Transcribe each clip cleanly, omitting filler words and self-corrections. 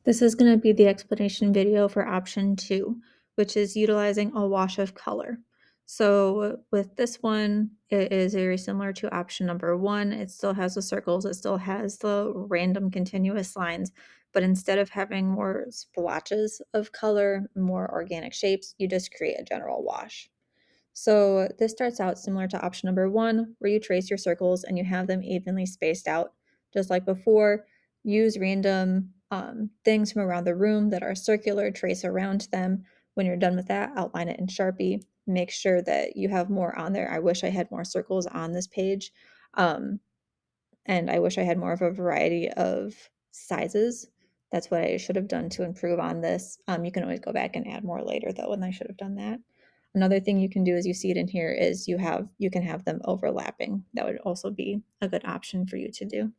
This is going to be the explanation video for option 2, which is utilizing a wash of color. So with this one, it is very similar to option number 1. It still has the circles, it still has the random continuous lines, but instead of having more splotches of color, more organic shapes, you just create a general wash. So this starts out similar to option number 1, where you trace your circles and you have them evenly spaced out. Just like before, use random things from around the room that are circular, trace around them. When you're done with that, outline it in Sharpie. Make sure that you have more on there. I wish I had more circles on this page. Um, and I wish I had more of a variety of sizes. That's what I should have done to improve on this. You can always go back and add more later though, and I should have done that. Another thing you can do is you see it in here is you can have them overlapping. That would also be a good option for you to do.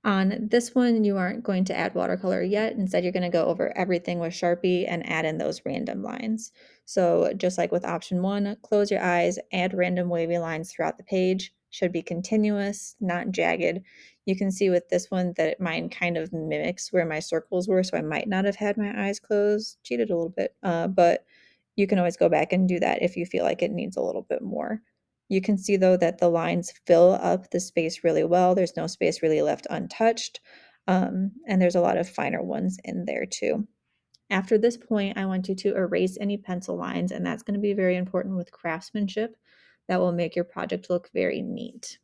On this one, you aren't going to add watercolor yet. Instead, you're going to go over everything with Sharpie and add in those random lines. So just like with option 1, close your eyes, add random wavy lines throughout the page. Should be continuous, not jagged. You can see with this one that mine kind of mimics where my circles were, so I might not have had my eyes closed. Cheated a little bit, but you can always go back and do that if you feel like it needs a little bit more. You can see though that the lines fill up the space really well. There's no space really left untouched. And there's a lot of finer ones in there too. After this point, I want you to erase any pencil lines, and that's going to be very important with craftsmanship. That will make your project look very neat.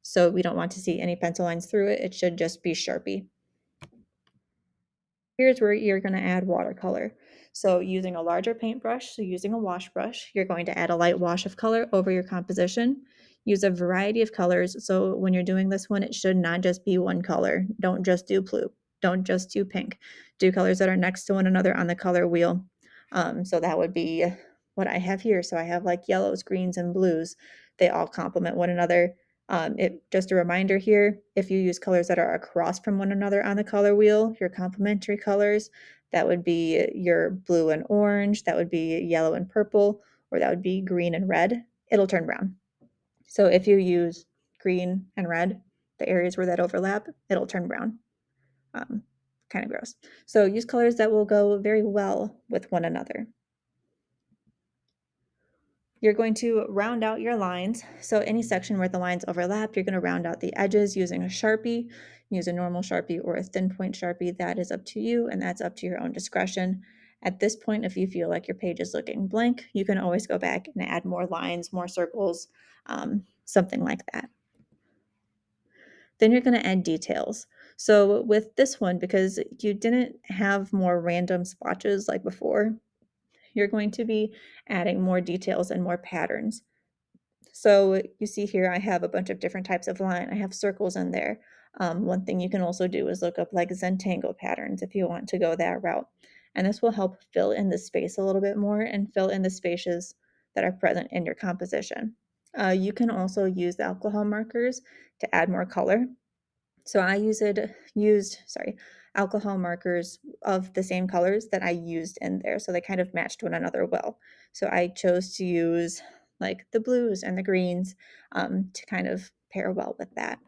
So we don't want to see any pencil lines through it. It should just be Sharpie. Here's where you're going to add watercolor. So using a larger paintbrush, so using a wash brush, you're going to add a light wash of color over your composition. Use a variety of colors. So when you're doing this one, it should not just be one color. Don't just do blue. Don't just do pink. Do colors that are next to one another on the color wheel. So that would be what I have here. So I have like yellows, greens, and blues. They all complement one another. Just a reminder here, if you use colors that are across from one another on the color wheel, your complementary colors, that would be your blue and orange, that would be yellow and purple, or that would be green and red, it'll turn brown. So if you use green and red, the areas where that overlap, it'll turn brown. Kind of gross. So use colors that will go very well with one another. You're going to round out your lines. So any section where the lines overlap, you're going to round out the edges using a Sharpie. Use a normal Sharpie or a thin point Sharpie. That is up to you, and that's up to your own discretion. At this point, if you feel like your page is looking blank, you can always go back and add more lines, more circles, something like that. Then you're going to add details. So with this one, because you didn't have more random splotches like before, you're going to be adding more details and more patterns. So you see here, I have a bunch of different types of line. I have circles in there. One thing you can also do is look up like Zentangle patterns if you want to go that route. And this will help fill in the space a little bit more and fill in the spaces that are present in your composition. You can also use the alcohol markers to add more color. So I used alcohol markers of the same colors that I used in there. So they kind of matched one another well. So I chose to use like the blues and the greens to kind of pair well with that.